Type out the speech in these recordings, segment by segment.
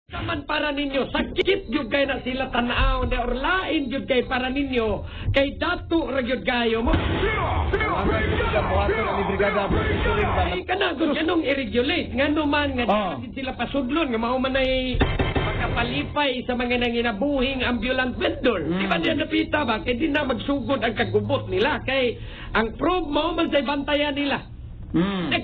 Saman para ninyo, sakit yun kay na sila tanaw, na orlain yun kay para ninyo, kay dato ra yun kayo mo. Ang brigada buhaton ang brigada professorin ba? Ay, kanagod ganong i-regulate. Nga naman, nga di sila pasudlon, nga mauman ay makapalipay sa mga nanginabuhing ambulant vendor. Di ba niya napita ba? Kaya di na magsugod ang kagubot nila. Kay ang probe mo man sa bantayan nila.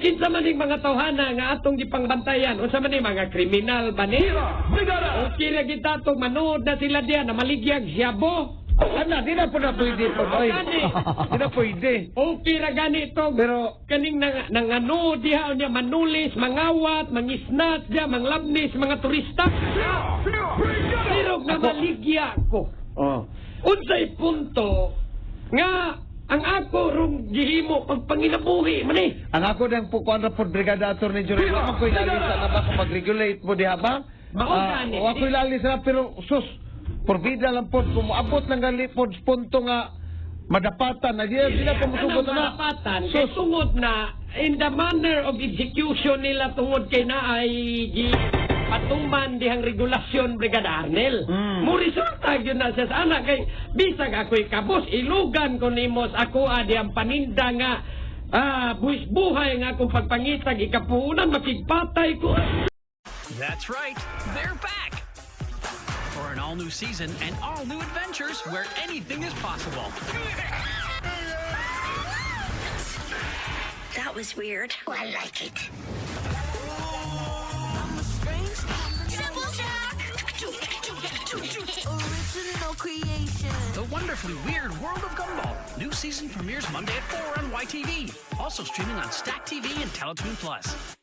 Kinsa man yung mga tawhana nga atong gipangbantayan o sa man yung mga kriminal ba ni? Okay lagi dato manood na sila diyan na maligyag siyabo. Ana, di na po na pwede po. Di na pwede. Okay ra ganito. Pero, kaning nangano diha niya manulis, mangawat, mangisnat diya, manglabnis mga turista. Pero nga maligya ko. Unsay punto nga ang ako rong gihimo pagpanginabuhi man eh. ang ako ng pukuan na po brigada attorney Jory, wala ko ilalis na ba kung mag-regulate mo diha ba? Maunani. Ako ilalis na pero sus, porbida lang po, kung maabot ng galipod punto nga madapatan na di na po musugot na. Madapatan, kay tungod na in the manner of execution nila tungod kay na ay patuman dihang regulasyon Brigada Arnel. Mo resulta yun na sa sana kay bisag ako'y kabos ilugan ko nimos ako dihang paninda nga buwis buhay nga akong pagpangitag ikapuunan makigpatay ko. That's right, they're back for an all-new season and all-new adventures where anything is possible. That was weird. Oh, I like it. Original creation. The wonderfully weird world of Gumball. New season premieres Monday at 4 on YTV. Also streaming on Stack TV and Teletoon Plus.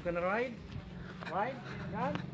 You gonna ride? Ride? Yan?